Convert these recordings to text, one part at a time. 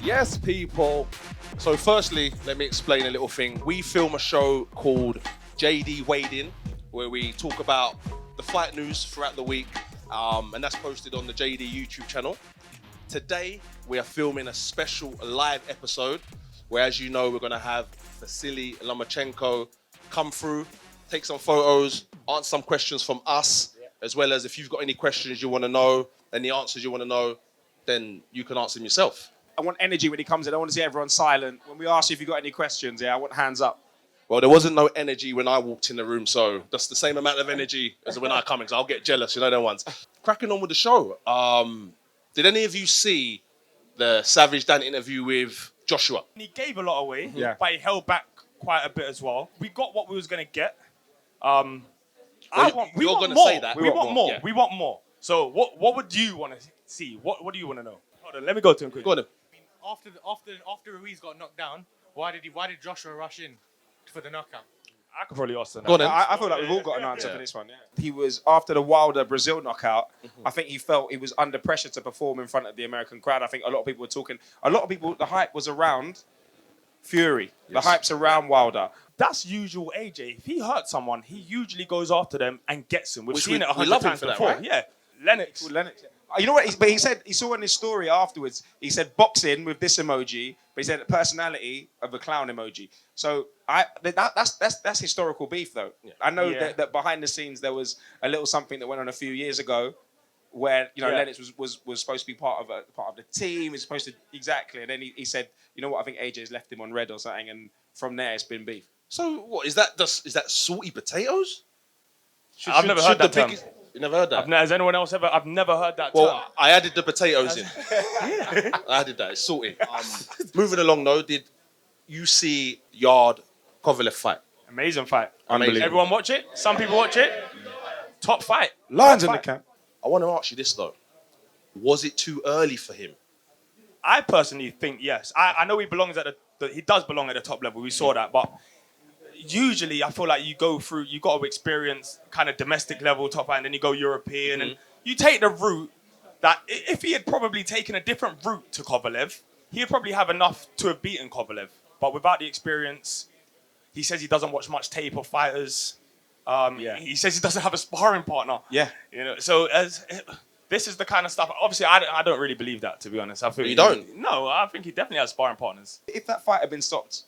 Yes, people. So firstly, let me explain a little thing. We film a show called JD Weighed In, where we talk about the fight news throughout the week, and that's posted on the JD YouTube channel. Today, we are filming a special live episode, where, as you know, we're going to have Vasyl Lomachenko come through, take some photos, answer some questions from us, as well as if you've got any questions you want to know, any answers you want to know, then you can answer them yourself. I want energy when he comes in. I want to see everyone silent. When we ask you if you've got any questions, I want hands up. Well, there wasn't no energy when I walked in the room, so that's the same amount of energy as when I come in, so I'll get jealous, them ones. Cracking on with the show. Did any of you see the Savage Dan interview with Joshua? He gave a lot away, Yeah. but he held back quite a bit as well. We got what we was going to get. We you're want gonna more. say that. We want more. Yeah. We want more. So what would you want to see? What do you want to know? Hold on, let me go to him quick. Go on then. After Ruiz got knocked down, why did Joshua rush in for the knockout? I could probably ask him. Go on then. I feel like we've all got an answer for this one. Yeah. He was, after the Wilder Brazil knockout, I think he felt he was under pressure to perform in front of the American crowd. I think a lot of people were talking. The hype was around Fury. Yes. The hype's around Wilder. That's usual AJ. If he hurts someone, he usually goes after them and gets them. We've Which seen we it 100 love him times for that, before. right? Yeah. Lennox. You know what? But he said, he saw in his story afterwards, he said boxing with this emoji, but he said personality of a clown emoji. So that's historical beef, though. Yeah. I know that behind the scenes there was a little something that went on a few years ago, where Lennox was supposed to be part of the team. He's supposed to and then he said, you know what? I think AJ's left him on red or something, and from there it's been beef. So what is that? Is that salty potatoes? I've never heard that term. You never heard that? Has anyone else ever? I've never heard that Well, term. I added the potatoes in. I added that. It's salty. Moving along though, did you see Yarde Kovalev fight? Amazing fight. Unbelievable. Everyone watch it? Some people watch it? Top fight. Lions Top in the fight. camp. I want to ask you this though. Was it too early for him? I personally think yes. I know he belongs at he does belong at the top level. We saw that, but usually I feel like you got to experience kind of domestic level top fight, and then you go European, and you take the route that if he had probably taken a different route to Kovalev, he'd probably have enough to have beaten Kovalev. But without the experience, he says he doesn't watch much tape of fighters. He says he doesn't have a sparring partner. Yeah. So this is the kind of stuff. Obviously, I don't really believe that, to be honest. I think You don't? No, I think he definitely has sparring partners. If that fight had been stopped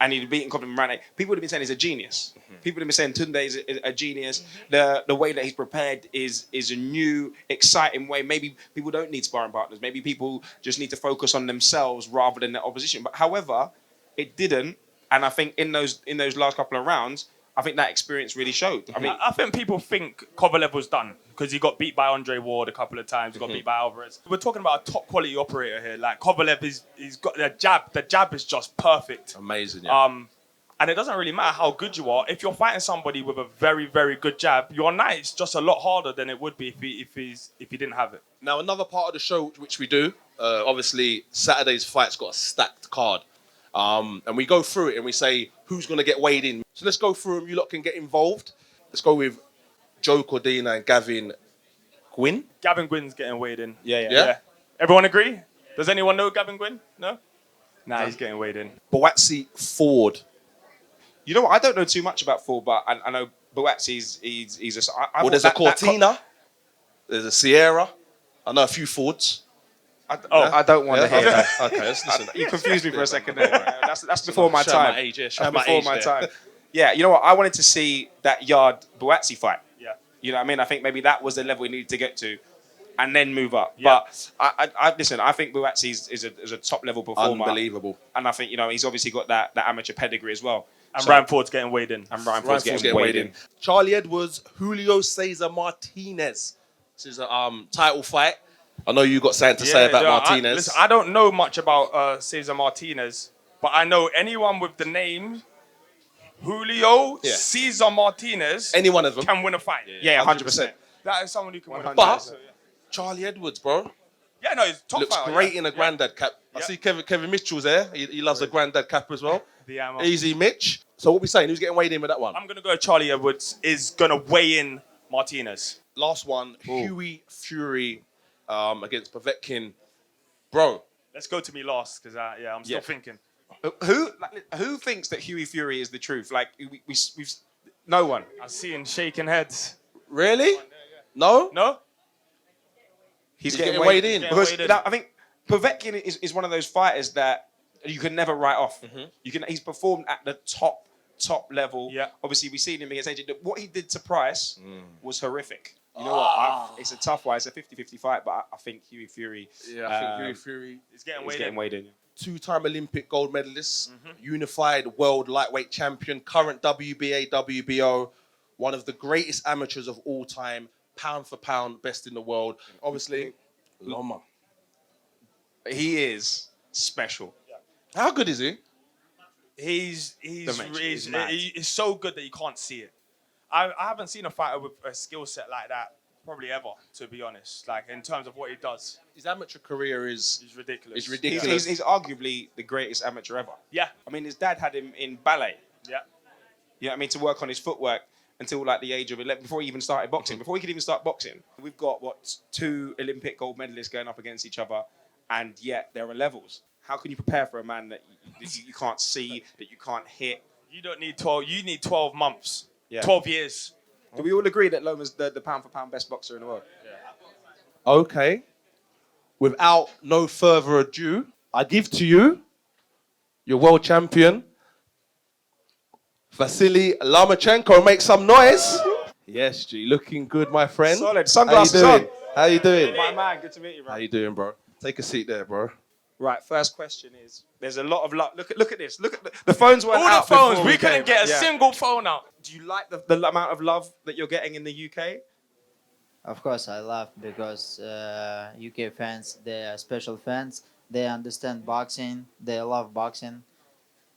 and he'd beaten Kovalev in round 8, people would have been saying he's a genius. People would have been saying Tunde is a genius. The way that he's prepared is a new, exciting way. Maybe people don't need sparring partners. Maybe people just need to focus on themselves rather than their opposition. But however, it didn't. And I think in those last couple of rounds, I think that experience really showed. I think people think Kovalev was done because he got beat by Andre Ward a couple of times. He got beat by Alvarez. We're talking about a top quality operator here. Like Kovalev he's got the jab. The jab is just perfect. Amazing. Yeah. And it doesn't really matter how good you are. If you're fighting somebody with a very, very good jab, your night is just a lot harder than it would be if he didn't have it. Now another part of the show which we do, obviously Saturday's fight's got a stacked card. And we go through it and we say who's going to get weighed in. So let's go through them. You lot can get involved. Let's go with Joe Cordina and Gavin Gwynn. Gavin Gwynn's getting weighed in. Yeah? Everyone agree? Does anyone know Gavin Gwynn? No? Nah, he's getting weighed in. Boatsy Ford. You know what? I don't know too much about Ford, but I know Boatsy's he's a... Well, there's a Cortina. There's a Sierra. I know a few Fords. I don't want to hear that. Okay, let's listen. You confused me for a second there. That's before my Show time. my age, yeah. Show That's my before age my there. time. Yeah, you know what? I wanted to see that Yarde Boatsy fight. Yeah. You know what I mean? I think maybe that was the level we needed to get to, and then move up. Yeah. But I listen. I think Boatsy is a top level performer. Unbelievable. And I think he's obviously got that amateur pedigree as well. And Ryan Ford's getting weighed in. And Ryan Ford's getting weighed in. Charlie Edwards, Julio Cesar Martinez. This is a title fight. I know you got something to say about Martinez. I don't know much about Cesar Martinez, but I know anyone with the name Julio Cesar Martinez, Any one of them. can win a fight. Yeah, 100%. That is someone who can win a fight. But So, yeah. Charlie Edwards, bro, Yeah, no, he's top looks fighter, great yeah. in a granddad cap. I Yeah. see Kevin Mitchell's there. He loves a granddad cap as well. The ammo. Easy Mitch. So what we saying? Who's getting weighed in with that one? I'm going to go Charlie Edwards is going to weigh in Martinez. Last one, Huey Fury against Povetkin. Bro, Let's go to me last, because I'm still thinking. Who thinks that Hughie Fury is the truth? Like we've no one. I'm seeing shaking heads. Really? No? No? He's getting weighed in. Because I think Povetkin is one of those fighters that you can never write off. He's performed at the top level. Yeah. Obviously, we've seen him against AJ. What he did to Price was horrific. You know what? It's a tough one. It's a 50-50 fight, but I think Hughie Fury. Yeah, I think Hughie Fury is getting weighed in. Two-time Olympic gold medalist, unified world lightweight champion, current WBA, WBO, one of the greatest amateurs of all time, pound for pound, best in the world. Obviously, Loma. He is special. How good is he? He's so good that you can't see it. I haven't seen a fighter with a skill set like that probably ever, to be honest. Like in terms of what he does, his amateur career is ridiculous. It's ridiculous. He's arguably the greatest amateur ever. Yeah. I mean, his dad had him in ballet. Yeah. You know what I mean? To work on his footwork until like the age of 11, before he even started boxing. Before he could even start boxing, we've got two Olympic gold medalists going up against each other, and yet there are levels. How can you prepare for a man that you can't see, that you can't hit? You don't need 12. You need 12 months. Yeah. 12 years. Do we all agree that Loma's the pound for pound best boxer in the world? Yeah. Okay. Without no further ado, I give to you your world champion, Vasyl Lomachenko. Make some noise. Yes, G. Looking good, my friend. Solid. Sunglasses on. How you doing? My man, good to meet you, bro. How you doing, bro? Take a seat there, bro. Right, first question is, there's a lot of love. Look at this. Look at the phones weren't All out the phones. before We came. couldn't get a single phone out. Do you like the amount of love that you're getting in the UK? Of course, I love because UK fans, they are special fans. They understand boxing. They love boxing.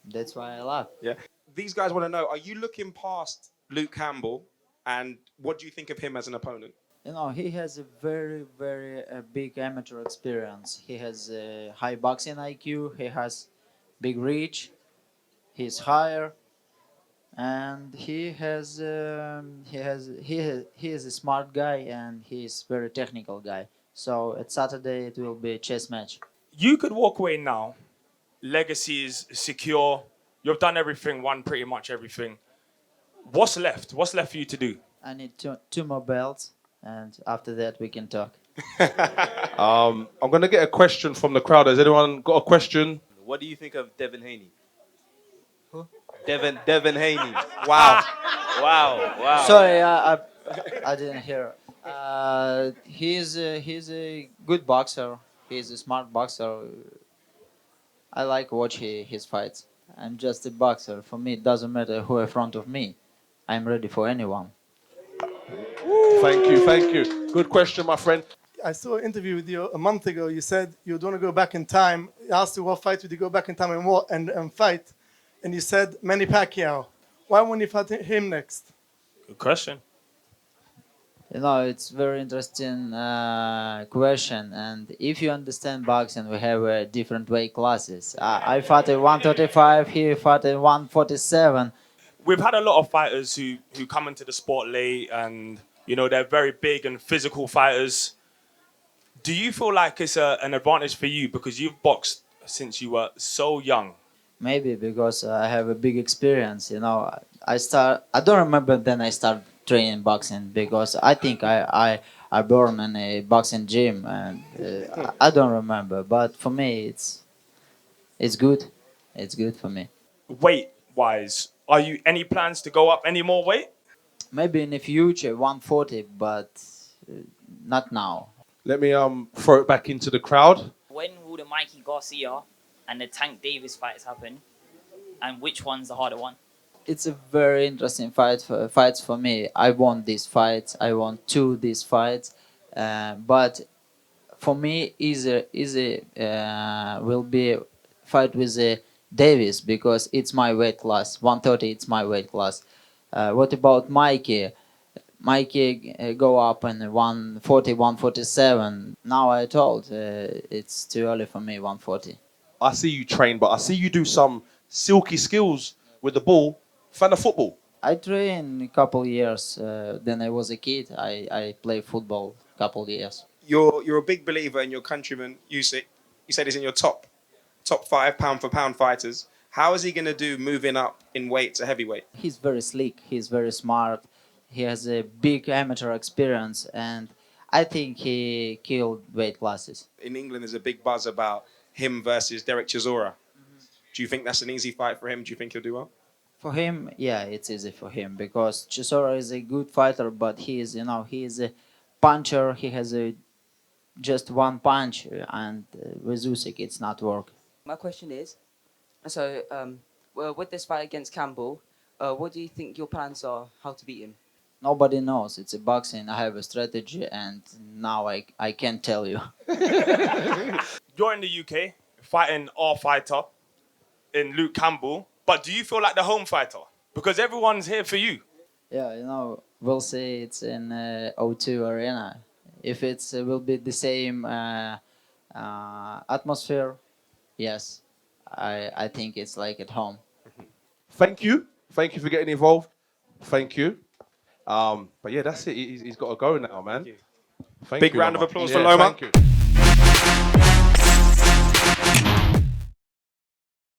That's why I love. Yeah. These guys want to know, are you looking past Luke Campbell, and what do you think of him as an opponent? You know, he has a very, very big amateur experience. He has a high boxing IQ. He has big reach. He's higher, and he is a smart guy, and he's very technical guy. So at Saturday it will be a chess match. You could walk away now. Legacy is secure. You've done everything, won pretty much everything. What's left? What's left for you to do? I need two more belts, and after that we can talk. I'm going to get a question from the crowd. Has anyone got a question? What do you think of Devin Haney? Who? Devin Haney. Wow. Wow. Sorry, I didn't hear. He's a good boxer. He's a smart boxer. I like watching his fights. I'm just a boxer. For me, it doesn't matter who in front of me. I'm ready for anyone. Thank you. Good question, my friend. I saw an interview with you a month ago. You said you don't want to go back in time. I asked you what fight would you go back in time and fight, and you said Manny Pacquiao. Why won't you fight him next? Good question. You know, it's very interesting question. And if you understand boxing, we have different weight classes. I fought at 135. He fought at 147. We've had a lot of fighters who come into the sport late, and they're very big and physical fighters. Do you feel like it's an advantage for you because you've boxed since you were so young? Maybe because I have a big experience. I don't remember then I started training boxing because I think I born in a boxing gym, and I don't remember. But for me, it's good. It's good for me. Weight-wise, are you any plans to go up any more weight? Maybe in the future 140, but not now. Let me throw it back into the crowd. When will the Mikey Garcia and the Tank Davis fights happen? And which one's the harder one? It's a very interesting fights for me. I want these fights. I want these fights. But for me, easier will be fight with Davis because it's my weight class. 130, it's my weight class. What about Mikey? Mikey go up in 140, 147. Now I told it's too early for me, 140. I see you train, but I see you do some silky skills with the ball. Fan of football? I trained a couple years. Then I was a kid. I played football a couple years. You're a big believer in your countryman Usyk. You said he's in your top 5 pound for pound fighters. How is he going to do moving up in weight to heavyweight? He's very slick. He's very smart. He has a big amateur experience, and I think he killed weight classes. In England, there's a big buzz about him versus Derek Chisora. Do you think that's an easy fight for him? Do you think he'll do well? For him, yeah, it's easy for him because Chisora is a good fighter, but he is a puncher. He has just one punch, and with Usyk, it's not work. My question is, so well, with this fight against Campbell, what do you think your plans are? How to beat him? Nobody knows. It's a boxing. I have a strategy, and now I can't tell you. You're in the UK fighting our fighter in Luke Campbell, but do you feel like the home fighter? Because everyone's here for you. Yeah, we'll see. It's in O2 Arena. If it's will be the same atmosphere, yes, I think it's like at home. Thank you for getting involved. Thank you. But yeah, that's it. He's got to go now, man. Thank Big you, round of Loma. applause Yeah, for Loma. Thank you.